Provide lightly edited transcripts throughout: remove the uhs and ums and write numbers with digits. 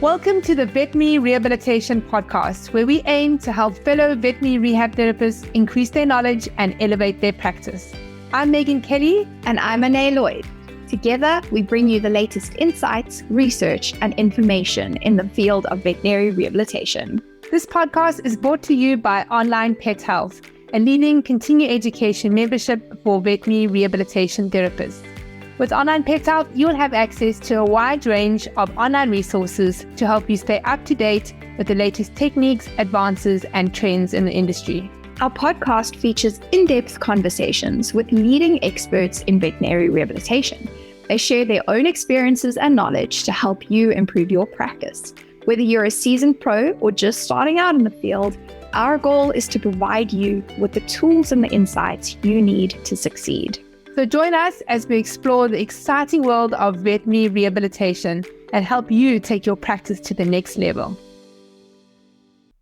Welcome to the Veterinary Rehabilitation Podcast, where we aim to help fellow veterinary rehab therapists increase their knowledge and elevate their practice. I'm Megan Kelly. And I'm Anae Lloyd. Together, we bring you the latest insights, research, and information in the field of veterinary rehabilitation. This podcast is brought to you by Onlinepethealth, a leading continuing education membership for veterinary rehabilitation therapists. With Onlinepethealth, you will have access to a wide range of online resources to help you stay up to date with the latest techniques, advances, and trends in the industry. Our podcast features in-depth conversations with leading experts in veterinary rehabilitation. They share their own experiences and knowledge to help you improve your practice. Whether you're a seasoned pro or just starting out in the field, our goal is to provide you with the tools and the insights you need to succeed. So join us as we explore the exciting world of veterinary rehabilitation and help you take your practice to the next level.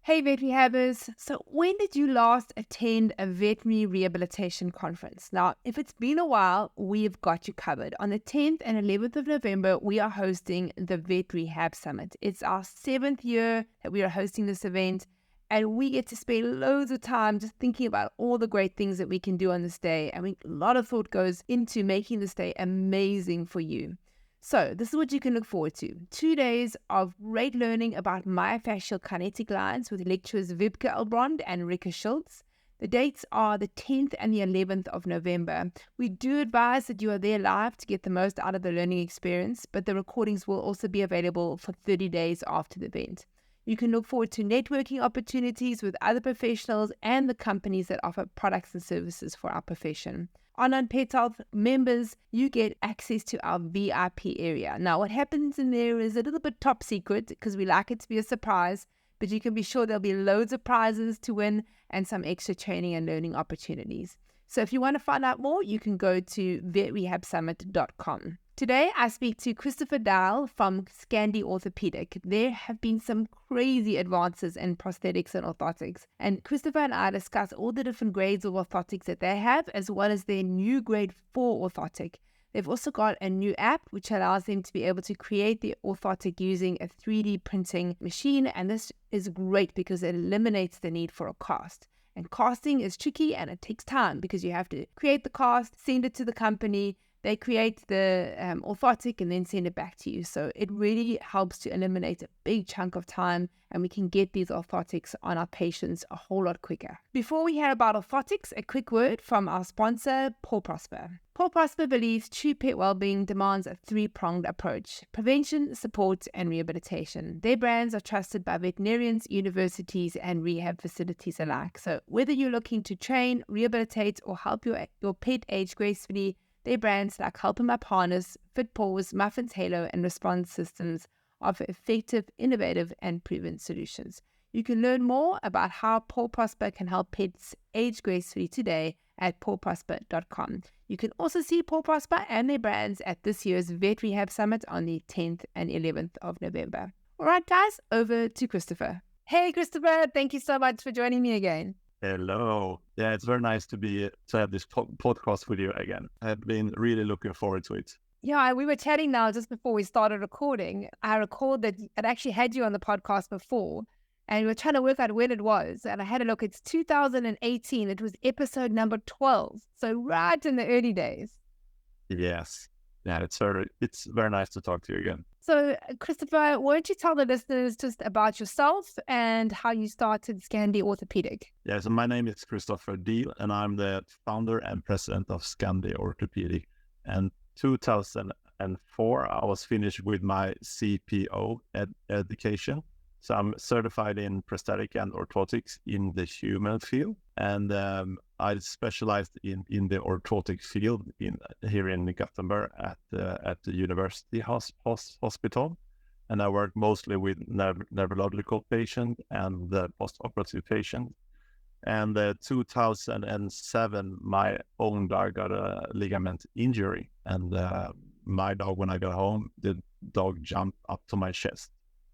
Hey vet rehabbers, so when did you last attend a veterinary rehabilitation conference? Now, if it's been a while, we've got you covered. On the 10th and 11th of November, we are hosting the Vet Rehab Summit. It's our 7th year that we are hosting this event, and we get to spend loads of time just thinking about all the great things that we can do on this day. I mean, a lot of thought goes into making this day amazing for you. So this is what you can look forward to. 2 days of great learning about myofascial kinetic lines with lecturers Wibke Elbrond and Rika Schultz. The dates are the 10th and the 11th of November. We do advise that you are there live to get the most out of the learning experience, but the recordings will also be available for 30 days after the event. You can look forward to networking opportunities with other professionals and the companies that offer products and services for our profession. Onlinepethealth members, you get access to our VIP area. Now, what happens in there is a little bit top secret because we like it to be a surprise, but you can be sure there'll be loads of prizes to win and some extra training and learning opportunities. So if you want to find out more, you can go to vetrehabsummit.com. Today, I speak to Christoffer Diehl from Scandi Orthopedics. There have been some crazy advances in prosthetics and orthotics. And Christoffer and I discuss all the different grades of orthotics that they have, as well as their new grade 4 orthotic. They've also got a new app, which allows them to be able to create the orthotic using a 3D printing machine. And this is great because it eliminates the need for a cast. And casting is tricky and it takes time because you have to create the cast, send it to the company. They create the orthotic and then send it back to you. So it really helps to eliminate a big chunk of time, and we can get these orthotics on our patients a whole lot quicker. Before we hear about orthotics, a quick word from our sponsor, Paw Prosper. Paw Prosper believes true pet well-being demands a three-pronged approach: prevention, support, and rehabilitation. Their brands are trusted by veterinarians, universities, and rehab facilities alike. So whether you're looking to train, rehabilitate, or help your pet age gracefully, their brands like Help 'em Up Harness, Fit Paws, Muffins Halo, and Response Systems offer effective, innovative, and proven solutions. You can learn more about how Paw Prosper can help pets age gracefully today at pawprosper.com. You can also see Paw Prosper and their brands at this year's Vet Rehab Summit on the 10th and 11th of November. All right, guys, over to Christoffer. Hey, Christoffer, thank you so much for joining me again. Hello. Yeah, it's very nice to have this podcast with you again. I've been really looking forward to it. Yeah, we were chatting now just before we started recording. I recalled that I'd actually had you on the podcast before, and we were trying to work out when it was. And I had a look. It's 2018. It was episode number 12. So right in the early days. Yes. Yeah, it's very nice to talk to you again. So, Christoffer, why don't you tell the listeners just about yourself and how you started Scandi Orthopedics? Yeah, so my name is Christoffer Diehl, and I'm the founder and president of Scandi Orthopedics. And 2004, I was finished with my CPO education. So I'm certified in prosthetic and orthotics in the human field. And I specialized in the orthotic field here in Gothenburg at the University Hospital. And I work mostly with neurological patients and the post-operative patients. And 2007, my own dog got a ligament injury. And my dog, when I got home, the dog jumped up to my chest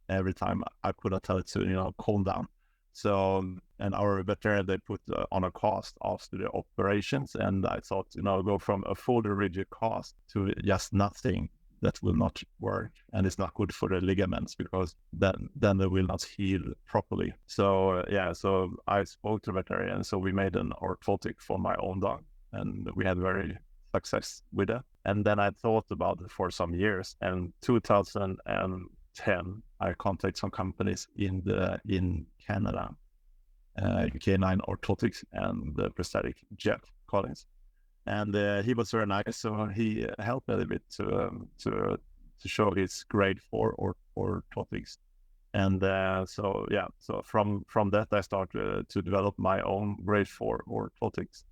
every time. I couldn't tell it to, calm down. So, and our veterinarian, they put on a cast after the operations. And I thought, go from a fully rigid cast to just nothing that will not work, and it's not good for the ligaments because then they will not heal properly. So so I spoke to veterinarian, so we made an orthotic for my own dog, and we had very success with it. And then I thought about it for some years, and 2010 I contacted some companies in Canada, Canine Orthotics and prosthetic Jeff Collins. And he was very nice, so he helped me a little bit to show his grade 4 orthotics. And so from that I started to develop my own grade 4 orthotics.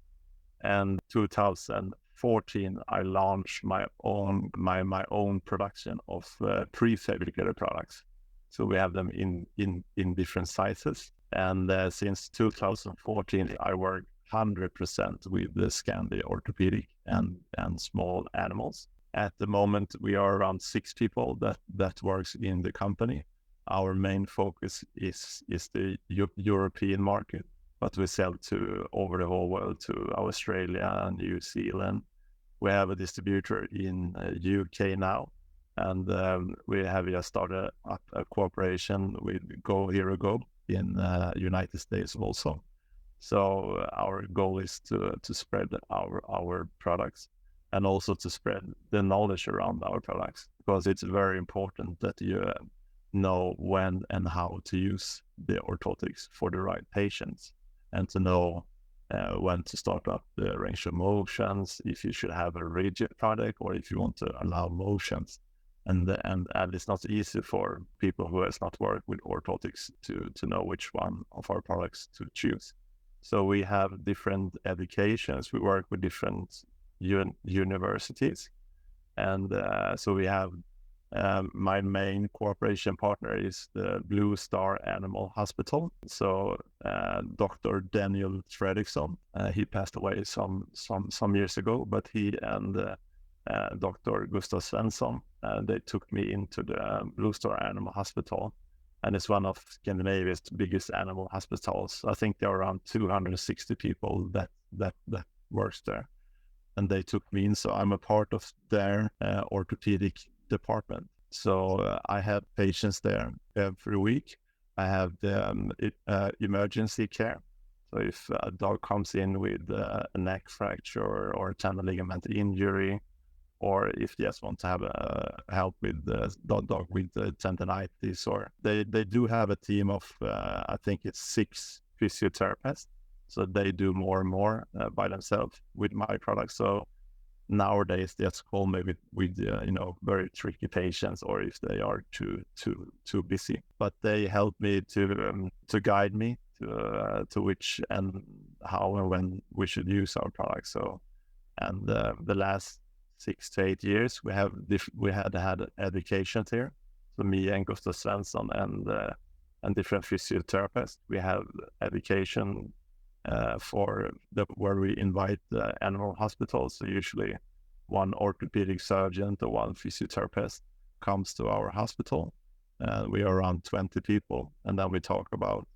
And 2014 I launched my own production of prefabricated products. So we have them in different sizes. And since 2014 I work 100% with the Scandi Orthopedic and small animals. At the moment, we are around 6 people that works in the company. Our main focus is the European market, but we sell to over the whole world, to Australia and New Zealand. We have a distributor in UK now, and we have just started up a cooperation with Go Hero Go in United States also. So our goal is to spread our products, and also to spread the knowledge around our products, because it's very important that you know when and how to use the orthotics for the right patients, and to know when to start up the range of motions, if you should have a rigid product or if you want to allow motions. And it's not easy for people who has not worked with orthotics to know which one of our products to choose. So we have different educations. We work with different universities. And so we have my main cooperation partner is the Blue Star Animal Hospital. So Dr. Daniel Fredriksson, he passed away some years ago, but he and Dr. Gustav Svensson, they took me into the Blue Star Animal Hospital. And it's one of Scandinavia's biggest animal hospitals. I think there are around 260 people that works there. And they took me in, so I'm a part of their orthopedic department. So I have patients there every week. I have the emergency care. So if a dog comes in with a neck fracture or a tendon ligament injury, or if they just want to have help with the dog with the tendonitis, or they do have a team of, I think it's 6 physiotherapists. So they do more and more by themselves with my products. So nowadays they just call me with very tricky patients, or if they are too busy. But they help me to guide me to which and how and when we should use our products. So, and the last 6 to 8 years, we had education here. So me and Gustav Svensson and different physiotherapists, we have education where we invite the animal hospitals. So usually one orthopedic surgeon or one physiotherapist comes to our hospital. We are around 20 people, and then we talk about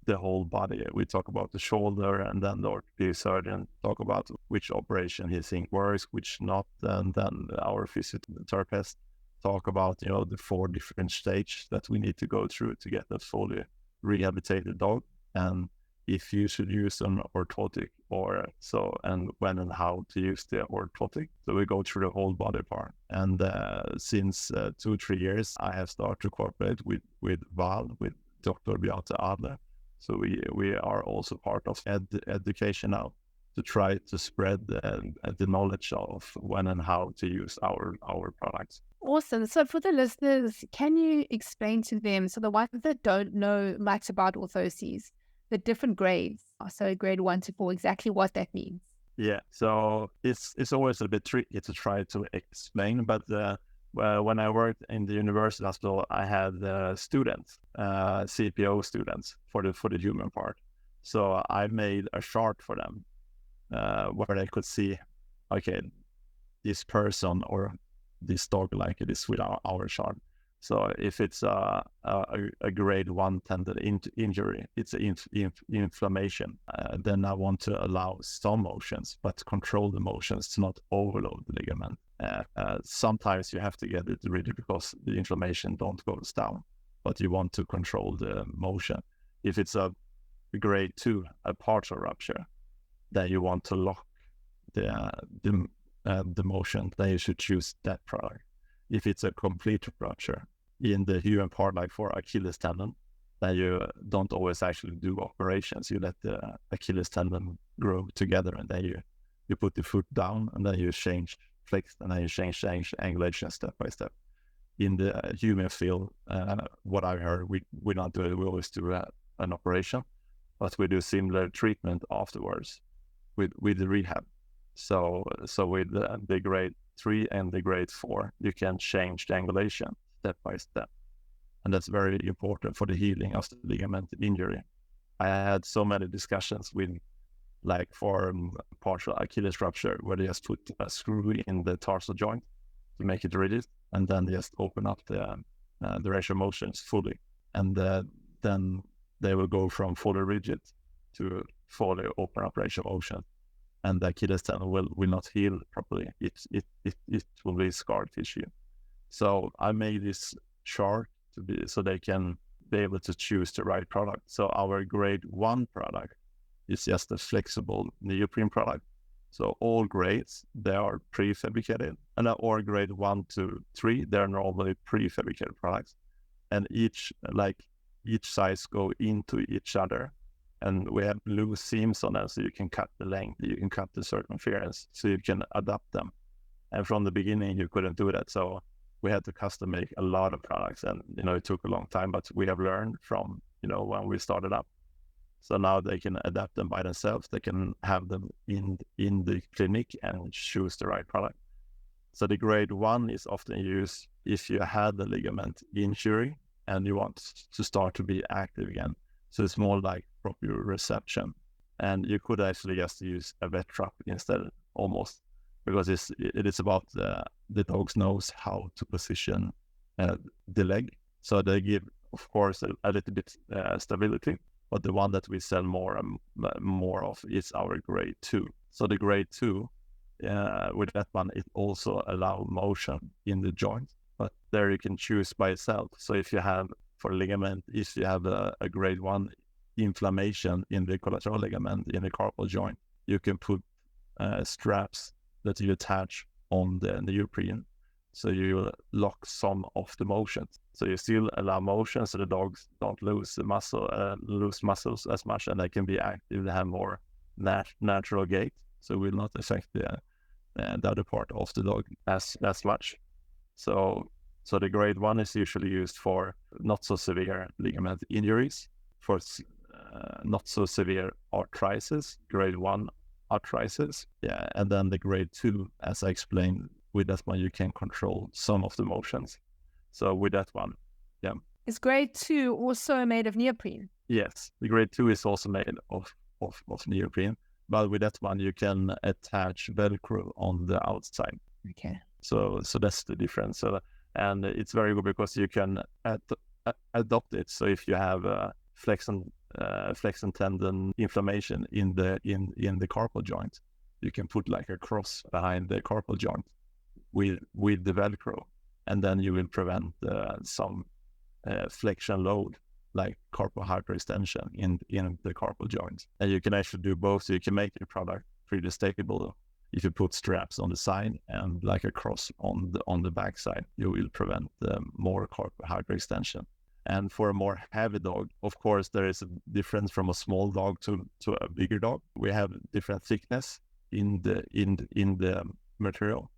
the whole body. We talk about the shoulder, and then the orthopedic surgeon talk about which operation he thinks works, which not, and then our physiotherapist talk about the 4 different stages that we need to go through to get a fully rehabilitated dog, and if you should use an orthotic, and when and how to use the orthotic. So we go through the whole body part. And since 2-3 years, I have started to cooperate with Val, with Dr. Beate Adler. So we are also part of education now, to try to spread the knowledge of when and how to use our products. Awesome. So for the listeners, can you explain to them, so the ones that don't know much about orthoses, the different grades, so grade 1 to 4, exactly what that means? Yeah, so it's always a bit tricky to try to explain, but when I worked in the university hospital, I had students, CPO students for the human part. So I made a chart for them where they could see, okay, this person or this dog like it is with our chart. So if it's a grade 1 tendon injury, it's inflammation. Then I want to allow some motions, but control the motions to not overload the ligament. Sometimes you have to get it ready because the inflammation don't goes down, but you want to control the motion. If it's a grade 2, a partial rupture, then you want to lock the motion, then you should choose that product. If it's a complete rupture in the human part, like for Achilles tendon, then you don't always actually do operations. You let the Achilles tendon grow together, and then you put the foot down, and then you change flex, and then you change angulation step by step. In the human field, what I heard, we don't do it. We always do an operation, but we do similar treatment afterwards with the rehab. So with the grade 3 and the grade 4, you can change the angulation step by step. And that's very important for the healing of the ligament injury. I had so many discussions with, like for partial Achilles rupture, where they just put a screw in the tarsal joint to make it rigid, and then they just open up the range of motions fully. And then they will go from fully rigid to fully open up range of motion. And the Achilles tendon will not heal properly. It will be scar tissue. So I made this chart so they can be able to choose the right product. So our grade 1 product is just a flexible neoprene product. So all grades, they are prefabricated, and or grade 1 to 3, they're normally prefabricated products, and each size go into each other. And we have loose seams on them, so you can cut the length, you can cut the circumference, so you can adapt them. And from the beginning, you couldn't do that. So we had to custom make a lot of products, and, it took a long time, but we have learned from, when we started up. So now they can adapt them by themselves. They can have them in the clinic and choose the right product. So the grade 1 is often used if you had the ligament injury and you want to start to be active again. So it's more like proprioception, and you could actually just use a vet trap instead, almost, because it is about the dogs knows how to position the leg. So they give, of course, a little bit stability, but the one that we sell more of is our grade 2. So the grade 2, with that one, it also allows motion in the joint, but there you can choose by itself. So if you have, for ligament, if you have a grade 1 inflammation in the collateral ligament in the carpal joint, you can put straps that you attach on the neoprene, so you lock some of the motions. So you still allow motion, so the dogs don't lose muscles as much, and they can be active. They have more natural gait, so it will not affect the other part of the dog as much. So the grade 1 is usually used for not so severe ligament injuries, for not so severe arthritis, grade 1 arthritis. Yeah, and then the grade 2, as I explained, with that one you can control some of the motions. So with that one, yeah. Is grade 2 also made of neoprene? Yes, the grade 2 is also made of neoprene, but with that one you can attach Velcro on the outside. Okay. So that's the difference. So, and it's very good because you can adopt it. So if you have a flex and tendon inflammation in the carpal joint, you can put like a cross behind the carpal joint with the Velcro, and then you will prevent some flexion load, like carpal hyperextension in the carpal joint. And you can actually do both. So you can make your product pretty stable. If you put straps on the side and like a cross on the back side, you will prevent more carpal hyperextension. And for a more heavy dog, of course, there is a difference from a small dog to a bigger dog. We have different thickness in the material,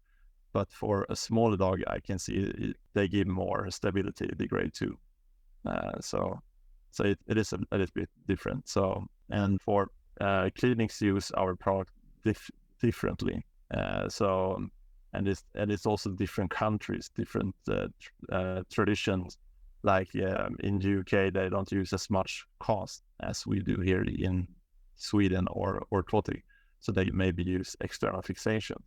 but for a smaller dog, I can see they give more stability, the grade 2. So it is a little bit different. So, and for clinics use our product differently. And it's also different countries, different traditions. Like in the UK, they don't use as much cost as we do here in Sweden or Orthotic. So they maybe use external fixation,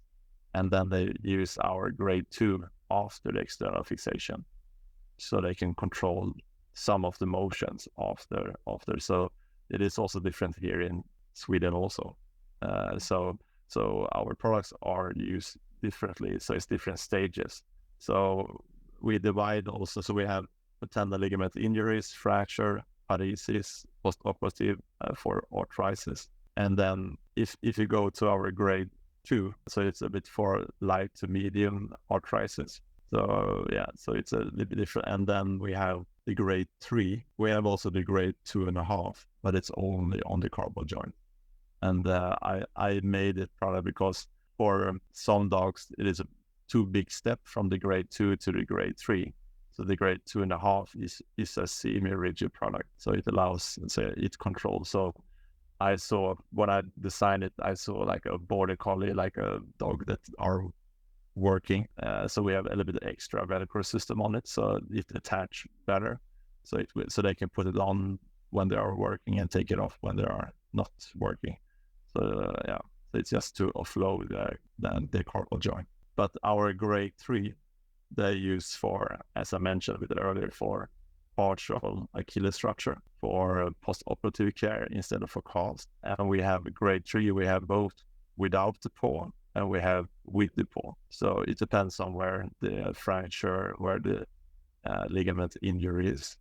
and then they use our grade 2 after the external fixation. so they can control some of the motions after. So it is also different here in Sweden also. So our products are used differently. So it's different stages. So we divide also. So we have tendon ligament injuries, fracture, paresis, post-operative for arthritis. And then if you go to our grade 2, so it's a bit for light to medium arthritis. So yeah, so it's a little bit different. And then we have the grade 3. We have also the grade 2.5, but it's only on the carpal joint. And I made it probably because for some dogs, it is a too big step from the grade 2 to the grade 3. So the grade 2.5 is a semi-rigid product. So it allows, say, it controls. So I saw, when I designed it, I saw like a border collie, like a dog that are working. So we have a little bit extra Velcro system on it, so it attach better. So so they can put it on when they are working and take it off when they are not working. So yeah, so it's just to offload the carpal joint. But our grade 3, they use for, as I mentioned a bit earlier, for parts of Achilles structure, for post-operative care instead of for cast. And we have grade 3, we have both without the paw and we have with the paw. So it depends on where the fracture, where the ligament injury is.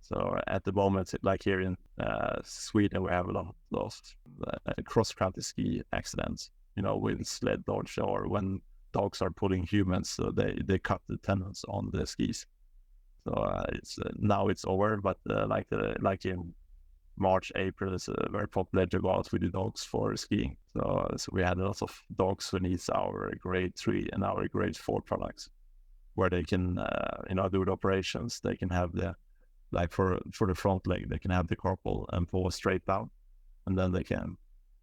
So at the moment, like here in Sweden, we have a lot of cross-country ski accidents, with sled dogs, or when dogs are pulling humans, so they cut the tendons on the skis. So now it's over, but like in March, April, it's very popular to go out with the dogs for skiing. So we had a lot of dogs who needs our grade 3 and our grade 4 products, where they can do the operations. They can have the, like for the front leg, they can have the carpal and paw straight down, and then they can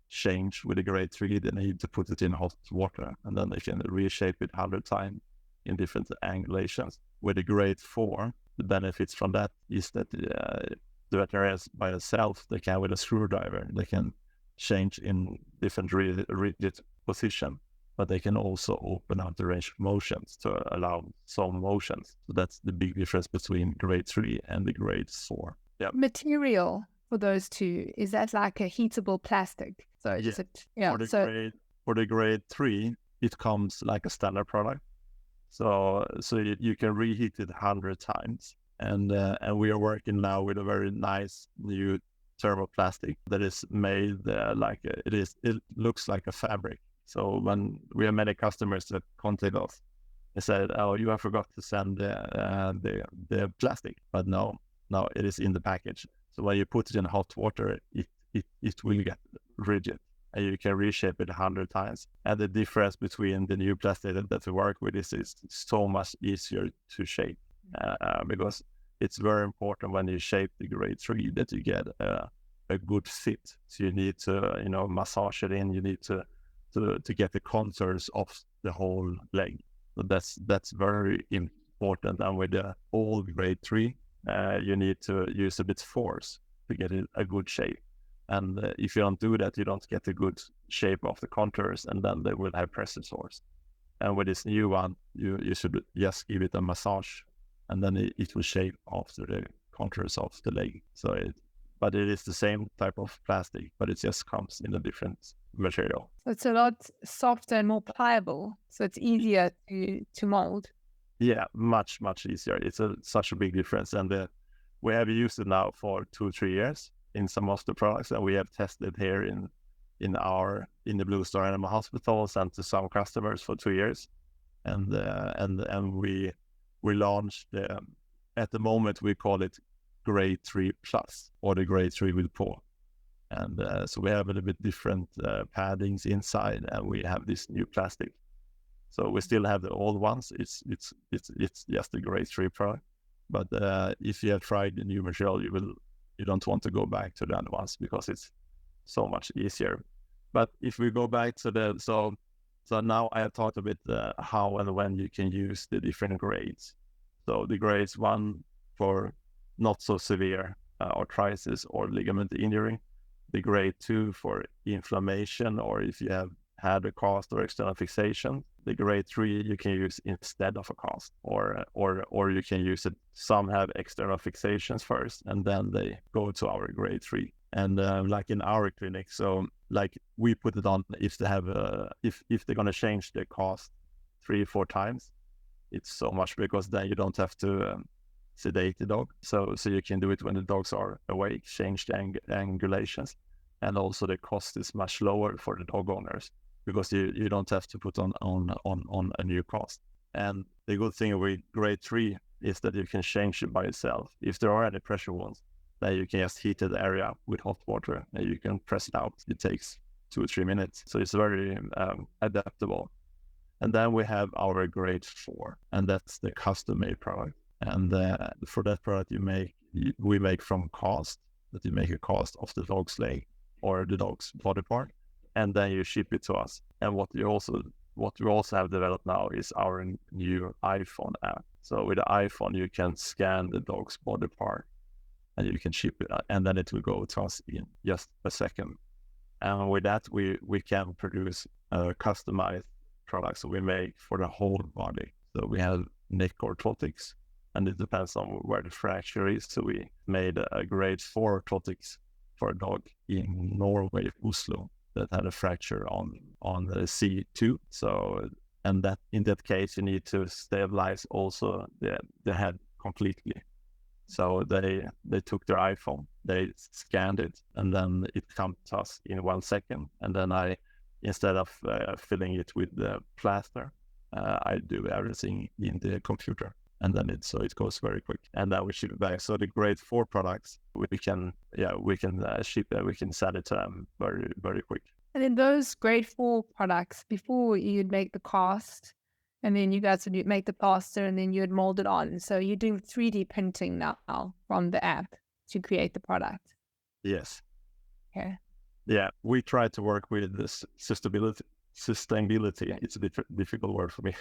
change with the grade 3. They need to put it in hot water, and then they can reshape it 100 times in different angulations. With the grade 4, the benefits from that is that the veterinarians by themselves, they can, with a screwdriver, they can change in different rigid position, but they can also open up the range of motions to allow some motions. So that's the big difference between grade 3 and the grade 4. Yeah. Material for those two, is that like a heatable plastic? So For the grade 3, it comes like a standard product. So you can reheat it 100 times. And we are working now with a very nice new thermoplastic that is made it looks like a fabric. So when we have many customers that contact us, they said, "Oh, you have forgot to send the plastic," but no, it is in the package. So when you put it in hot water, it will get rigid, and you can reshape it 100 times. And the difference between the new plastic that we work with is it's so much easier to shape, because it's very important when you shape the grade 3 that you get a good fit. So you need to massage it in. You need to get the contours of the whole leg. So that's very important. And with the old grade 3, you need to use a bit force to get it a good shape. And if you don't do that, you don't get a good shape of the contours, and then they will have pressure sores. And with this new one, you should just give it a massage, and then it will shape after the contours of the leg. But it is the same type of plastic, but it just comes in a different material. So it's a lot softer and more pliable, so it's easier to mold. Yeah, much easier. It's such a big difference, and we have used it now for 2-3 years in some of the products, and we have tested here in the Blue Star Animal Hospitals and to some customers for 2 years, and we launched at the moment we call it grade 3 plus, or the grade 3 with paw, and so we have a little bit different paddings inside, and we have this new plastic. So we still have the old ones. It's just the grade 3 product, but if you have tried the new material, you don't want to go back to the other ones because it's so much easier. But if we go back to so now I have talked a bit how and when you can use the different grades. So the grades 1 for not so severe arthritis or ligament injury, the grade 2 for inflammation, or if you have had a cast or external fixation, the grade 3 you can use instead of a cast, or you can use it. Some have external fixations first, and then they go to our grade 3. And like in our clinic, so like we put it on if they have if they're gonna change the cast 3-4 times, it's so much, because then you don't have to sedate the dog. So you can do it when the dogs are awake, change the angulations, and also the cost is much lower for the dog owners, because you don't have to put on a new cast. And the good thing with grade 3 is that you can change it by yourself. If there are any pressure wounds, then you can just heat the area with hot water and you can press it out. It takes 2 or 3 minutes. So it's very adaptable. And then we have our grade 4, and that's the custom-made product. And for that product, we make from cast, that you make a cast of the dog's leg or the dog's body part, and then you ship it to us. And what we also have developed now is our new iPhone app. So with the iPhone, you can scan the dog's body part and you can ship it, and then it will go to us in just a second. And with that, we can produce customized products we make for the whole body. So we have neck orthotics, and it depends on where the fracture is. So we made a grade 4 orthotics for a dog in Norway, Oslo, that had a fracture on the C2. So, and that in that case, you need to stabilize also the head completely. So they took their iPhone, they scanned it, and then it comes to us in 1 second. And then instead of filling it with the plaster, I do everything in the computer, and then it goes very quick. And then we ship it back. So the grade 4 products, we can ship it, we can send it to them very, very quick. And then those grade 4 products, before you'd make the cast, and then you guys would make the plaster, and then you'd mold it on. So you're doing 3D printing now from the app to create the product. Yes. Okay. Yeah, we try to work with this sustainability. It's a difficult word for me.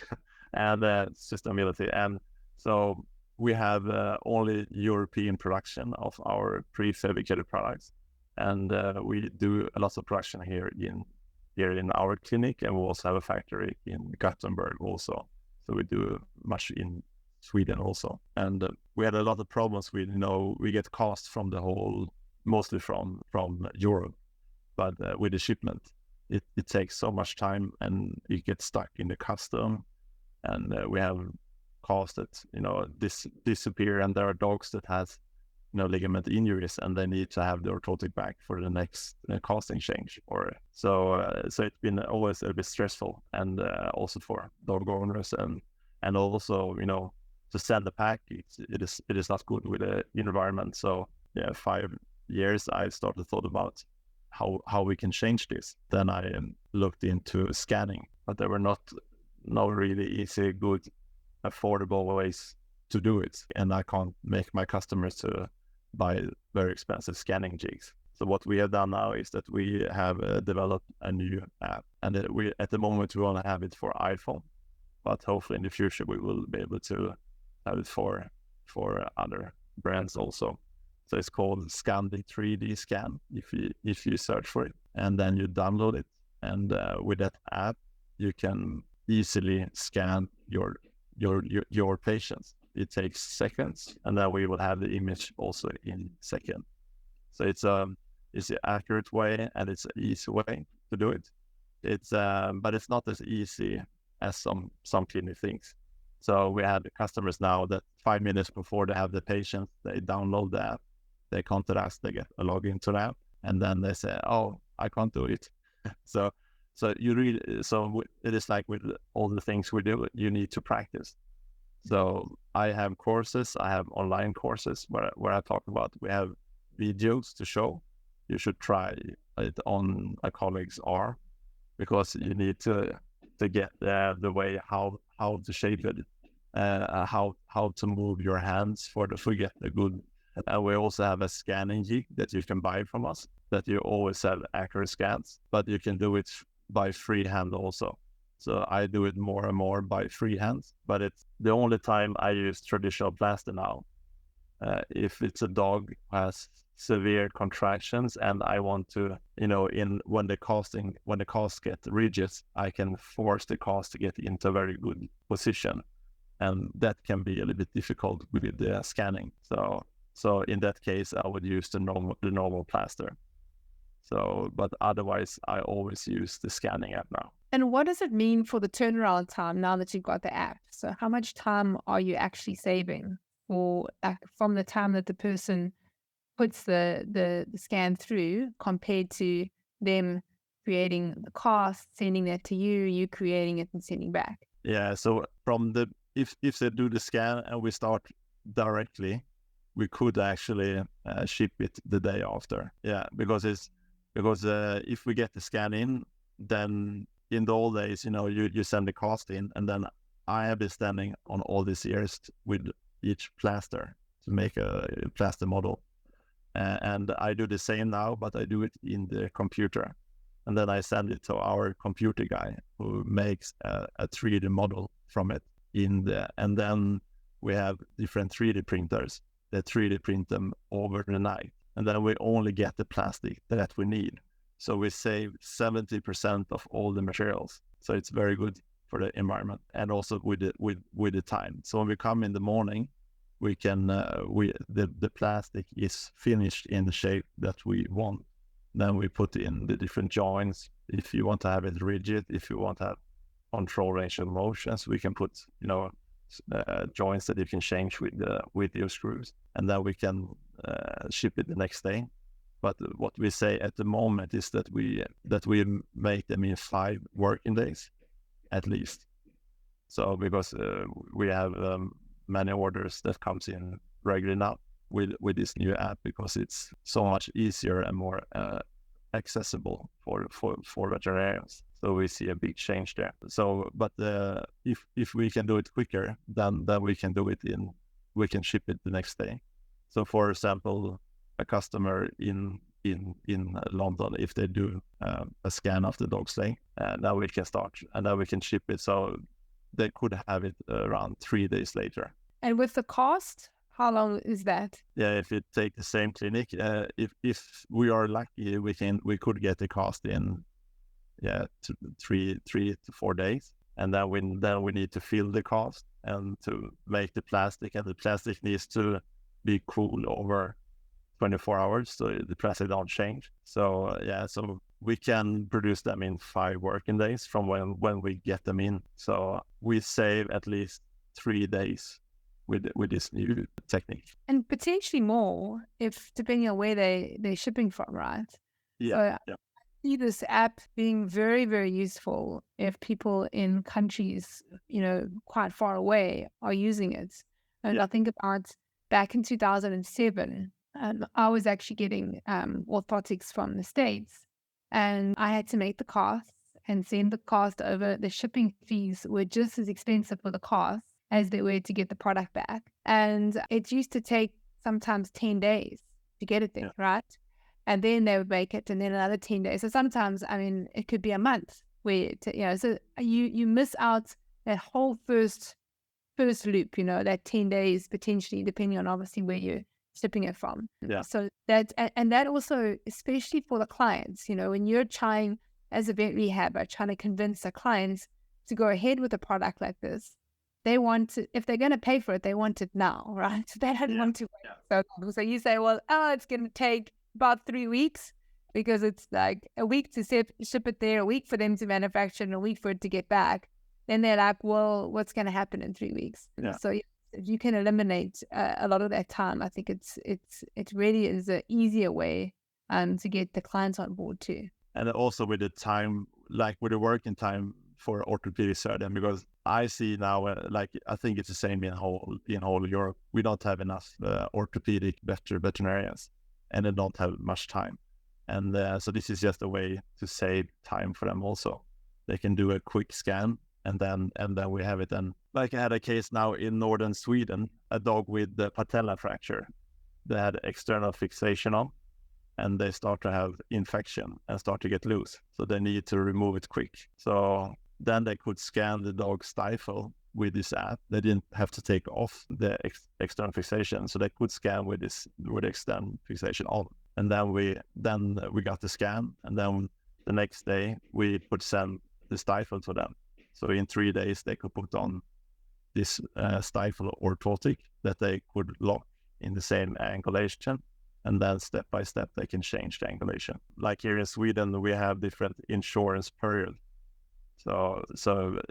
And sustainability. And so we have only European production of our prefabricated products. And we do a lot of production here in our clinic, and we also have a factory in Gothenburg also. So we do much in Sweden also. And we had a lot of problems with, we get cost from mostly from Europe, but with the shipment, it takes so much time, and it gets stuck in the custom, and we have cost that, disappear, and there are dogs that has ligament injuries, and they need to have the orthotic back for the next casting change. So it's been always a bit stressful, and also for dog owners, and also to send the pack, it is not good with the environment. So 5 years I started thought about how we can change this. Then I looked into scanning, but there were no really easy, good, affordable ways to do it, and I can't make my customers to buy very expensive scanning jigs. So what we have done now is that we have developed a new app, and at the moment we only have it for iPhone, but hopefully in the future we will be able to have it for other brands also. So it's called Scandi 3D Scan if you search for it, and then you download it, and with that app you can easily scan your patients. It takes seconds, and then we will have the image also in second. So it's an accurate way, and it's an easy way to do it. But it's not as easy as some clinic things. So we have customers now that 5 minutes before they have the patient, they download the app, they contact us, they get a login to the app, and then they say, "Oh, I can't do it." So it is like with all the things we do, you need to practice. So I have courses, I have online courses where I talk about, we have videos to show. You should try it on a colleague's arm, because you need to get the way how to shape it, how to move your hands to get a good. And we also have a scanning jig that you can buy from us, that you always have accurate scans, but you can do it by freehand also. So I do it more and more by freehand, but it's the only time I use traditional plaster now if it's a dog who has severe contractions and I want to, when the cast get rigid, I can force the cast to get into a very good position. And that can be a little bit difficult with the scanning. So in that case, I would use the normal plaster. So, but otherwise, I always use the scanning app now. And what does it mean for the turnaround time now that you've got the app? So how much time are you actually saving from the time that the person puts the scan through compared to them creating the cast, sending that to you creating it and sending back? Yeah, so if they do the scan and we start directly, we could actually ship it the day after. Yeah, because if we get the scan in, then in the old days, you send the cast in, and then I have been standing on all these ears with each plaster to make a plaster model. And I do the same now, but I do it in the computer. And then I send it to our computer guy who makes a 3D model from it and then we have different 3D printers that 3D print them over the night. And then we only get the plastic that we need. So we save 70% of all the materials. So it's very good for the environment and also with the time. So when we come in the morning, we can the plastic is finished in the shape that we want. Then we put in the different joints. If you want to have it rigid, if you want to have control range of motions, we can put joints that you can change with your screws, and then we can ship it the next day. But what we say at the moment is that we make them in 5 working days at least. So because we have many orders that comes in regularly now with this new app, because it's so much easier and more accessible for veterinarians. So we see a big change there. So, but if we can do it quicker, then we can do it we can ship it the next day. So, for example, a customer in London, if they do a scan of the dog's leg, now we can start and then we can ship it. So they could have it around 3 days later. And with the cost, how long is that? Yeah, if you take the same clinic, if we are lucky, we could get the cost in 3 to 4 days, and then we need to fill the cost and to make the plastic, and the plastic needs to be cool over 24 hours so the plastic don't change. So so we can produce them in 5 working days from when we get them in. So we save at least 3 days with this new technique, and potentially more if depending on where they're shipping from, right? Yeah. I see this app being very, very useful if people in countries, quite far away are using it. And I think about back in 2007, I was actually getting orthotics from the States, and I had to make the cost and send the cost over. The shipping fees were just as expensive for the cost as they were to get the product back. And it used to take sometimes 10 days to get it there, right? And then they would make it, and then another 10 days. So sometimes, it could be a month where, so you miss out that whole first loop, that 10 days potentially, depending on obviously where you're shipping it from. Yeah. So that also, especially for the clients, when you're trying as a vet rehabber, trying to convince the clients to go ahead with a product like this, they want to, if they're going to pay for it, they want it now, right? They don't want to wait. So you say, well, it's going to take about 3 weeks because it's like a week to ship it there, a week for them to manufacture, and a week for it to get back. Then they're like, well, what's going to happen in 3 weeks? Yeah. So if you can eliminate a lot of that time, I think it really is an easier way to get the clients on board too. And also with the time, like with the working time for orthopedic surgeon, because I see now, I think it's the same in whole Europe. We don't have enough orthopedic veterinarians, and they don't have much time. And so this is just a way to save time for them also. They can do a quick scan, and then we have it. And like I had a case now in northern Sweden, a dog with the patella fracture. They had external fixation on, and they start to have infection and start to get loose. So they need to remove it quick. So then they could scan the dog's stifle with this app, they didn't have to take off the external fixation, so they could scan with the external fixation on. And then we got the scan, and then the next day we could send the stifle to them. So in 3 days they could put on this stifle orthotic that they could lock in the same angulation, and then step by step they can change the angulation. Like here in Sweden, we have different insurance period. So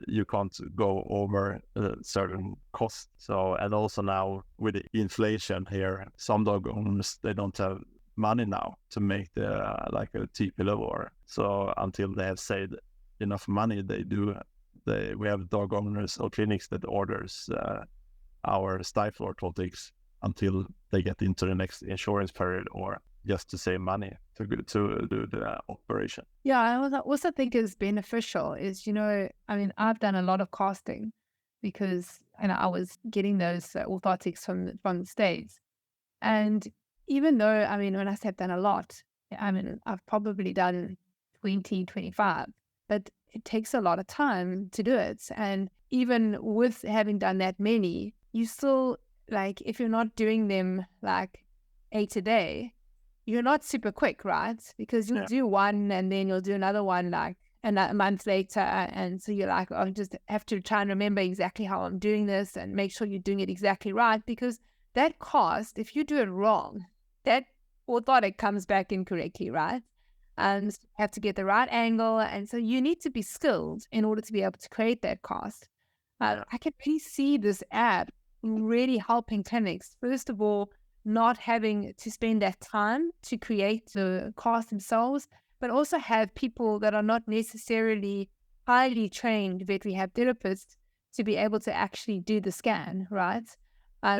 you can't go over a certain cost. So, and also now with the inflation here, some dog owners, they don't have money now to make the like a T-pillow, or so until they have saved enough money, we have dog owners or clinics that orders our stifle orthotics until they get into the next insurance period, or just to save money to do the operation. Yeah, I also think is beneficial is, I've done a lot of casting because I was getting those orthotics from the States. And even though, when I say I've done a lot, I've probably done 20, 25, but it takes a lot of time to do it. And even with having done that many, you still, like, if you're not doing them like 8 a day, you're not super quick, right? Because you'll do one and then you'll do another one like a month later. And so you're like, I just have to try and remember exactly how I'm doing this and make sure you're doing it exactly right. Because that cost, if you do it wrong, that orthotic comes back incorrectly, right? And you have to get the right angle. And so you need to be skilled in order to be able to create that cast. I can really see this app really helping clinics. First of all, not having to spend that time to create the cast themselves, but also have people that are not necessarily highly trained veterinary rehab therapists to be able to actually do the scan, right?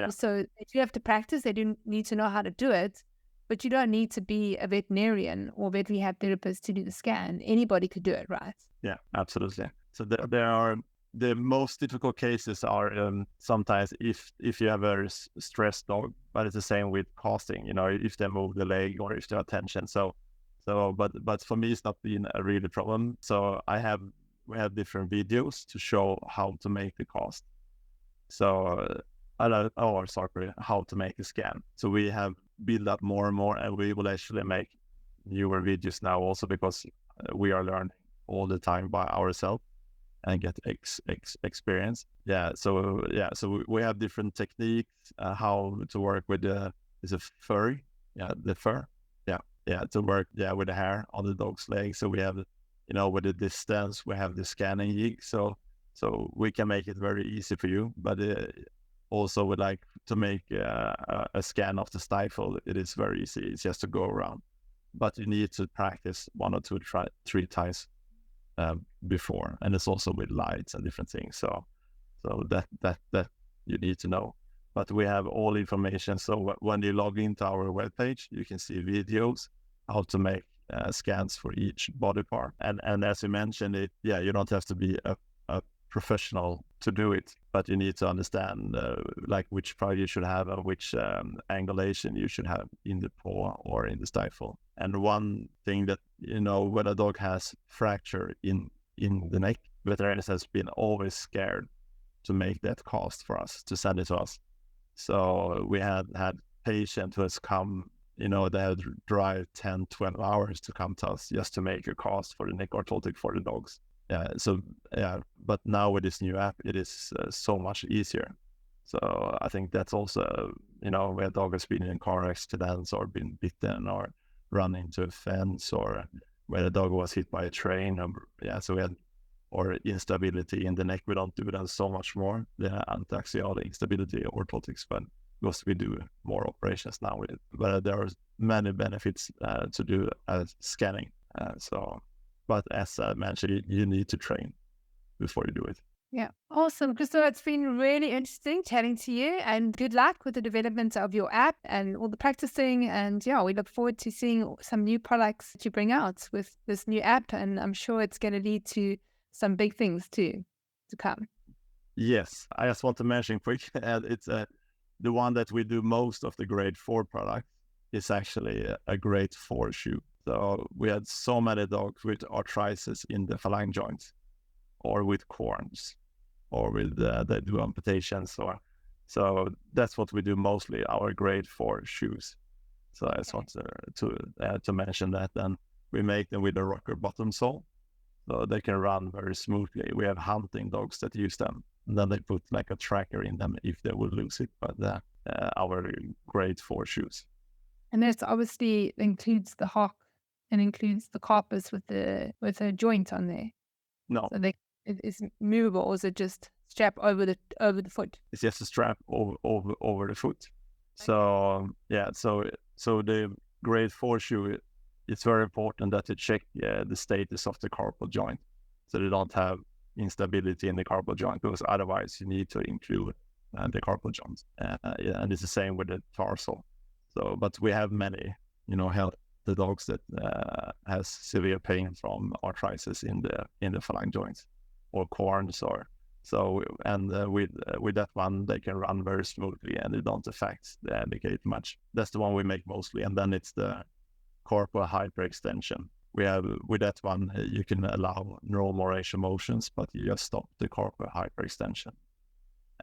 So they do have to practice, they do need to know how to do it, but you don't need to be a veterinarian or veterinary rehab therapist to do the scan. Anybody could do it, right? Yeah, absolutely. So there are the most difficult cases are sometimes if you have a stressed dog, but it's the same with casting, if they move the leg or if they have tension. But for me, it's not been a really problem. So we have different videos to show how to make the cast. So, how to make a scan. So we have built up more and more, and we will actually make newer videos now also because we are learning all the time by ourselves and get experience. So we have different techniques, how to work with is a furry, the fur, to work with the hair on the dog's leg. So we have, with the distance, we have the scanning jig, so we can make it very easy for you. But also would like to make a scan of the stifle. It is very easy. It's just to go around, but you need to practice 1 or 2, 3 times before, and it's also with lights and different things. So that you need to know. But we have all information. So when you log into our webpage, you can see videos how to make scans for each body part. And as you mentioned, you don't have to be a professional to do it, but you need to understand like which part you should have and which angulation you should have in the paw or in the stifle. And one thing that, when a dog has fracture in the neck, veterinarians has been always scared to make that cast for us, to send it to us. So we had patient who has come, they had to drive 10, 12 hours to come to us just to make a cast for the neck orthotic for the dogs. But now with this new app, it is so much easier. So I think that's also, where a dog has been in car accidents or been bitten or run into a fence, or where the dog was hit by a train. So we had, or instability in the neck. We don't do that so much more, the antaxial instability orthotics, but because we do more operations now with it. But there are many benefits to do scanning. But as I mentioned, you need to train before you do it. Yeah, awesome. Christoffer, it's been really interesting chatting to you, and good luck with the development of your app and all the practicing. And we look forward to seeing some new products that you bring out with this new app. And I'm sure it's going to lead to some big things too to come. Yes, I just want to mention quick, it's the one that we do most of the grade 4 product is actually a grade 4 shoe. So we had so many dogs with arthritis in the phalange joints or with corns. or with they do amputations, or so that's what we do mostly. Our grade 4 shoes. So I just want to mention that. Then we make them with a rocker bottom sole, so they can run very smoothly. We have hunting dogs that use them, and then they put like a tracker in them if they would lose it. But our grade 4 shoes. And this obviously includes the hock and includes the carpus with a joint on there. No, So it's movable, or is it just strap over the foot? it's just a strap over the foot. So yeah, so the grade 4 shoe, it's very important that you check the status of the carpal joint, so they don't have instability in the carpal joint, because otherwise you need to include the carpal joints. And it's the same with the tarsal. So, but we have many, the dogs that has severe pain from arthritis in the feline joints or corns, or so. And with that one, they can run very smoothly and they don't affect the handicap much. That's the one we make mostly. And then it's the corporal hyperextension. We have with that one, you can allow normal range of motions, but you just stop the corporal hyperextension.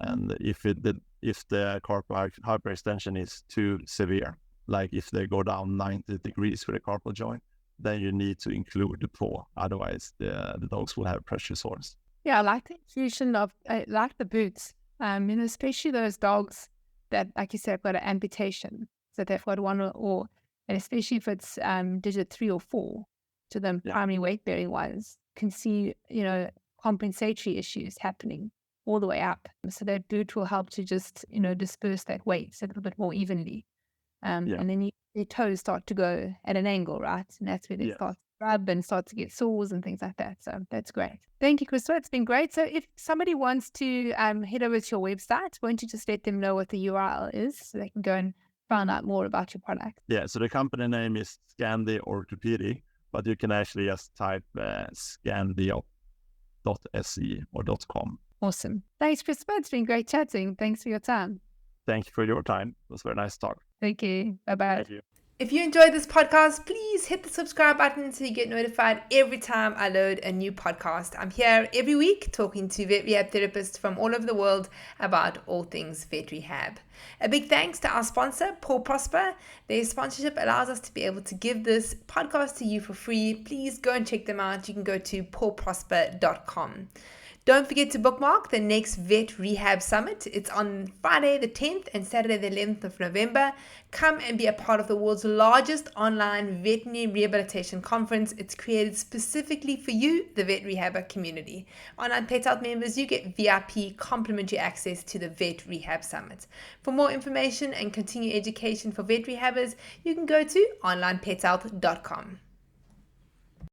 And if the corporal hyperextension is too severe, like if they go down 90 degrees with a carpal joint, then you need to include the paw. Otherwise, the dogs will have pressure sores. Yeah, I like the inclusion of, I like the boots. Especially those dogs that, like you said, have got an amputation. So they've got one or, and especially if it's digit 3 or 4, to the primary weight-bearing ones, can see, compensatory issues happening all the way up. So that boot will help to just, disperse that weight a little bit more evenly. And then your toes start to go at an angle, right? And that's where they start to rub and start to get sores and things like that. So that's great. Thank you, Christoffer. It's been great. So if somebody wants to head over to your website, won't you just let them know what the URL is so they can go and find out more about your product? Yeah, so the company name is Scandi Orthopedics, but you can actually just type scandi.se or .com. Awesome. Thanks, Christoffer. It's been great chatting. Thanks for your time. Thank you for your time. It was very nice talk. Thank you. Bye-bye. Thank you. If you enjoyed this podcast, please hit the subscribe button so you get notified every time I load a new podcast. I'm here every week talking to vet rehab therapists from all over the world about all things vet rehab. A big thanks to our sponsor, Paw Prosper. Their sponsorship allows us to be able to give this podcast to you for free. Please go and check them out. You can go to pawprosper.com. Don't forget to bookmark the next Vet Rehab Summit. It's on Friday the 10th and Saturday the 11th of November. Come and be a part of the world's largest online veterinary rehabilitation conference. It's created specifically for you, the vet rehabber community. Onlinepethealth members, you get VIP complimentary access to the Vet Rehab Summit. For more information and continued education for vet rehabbers, you can go to onlinepethealth.com.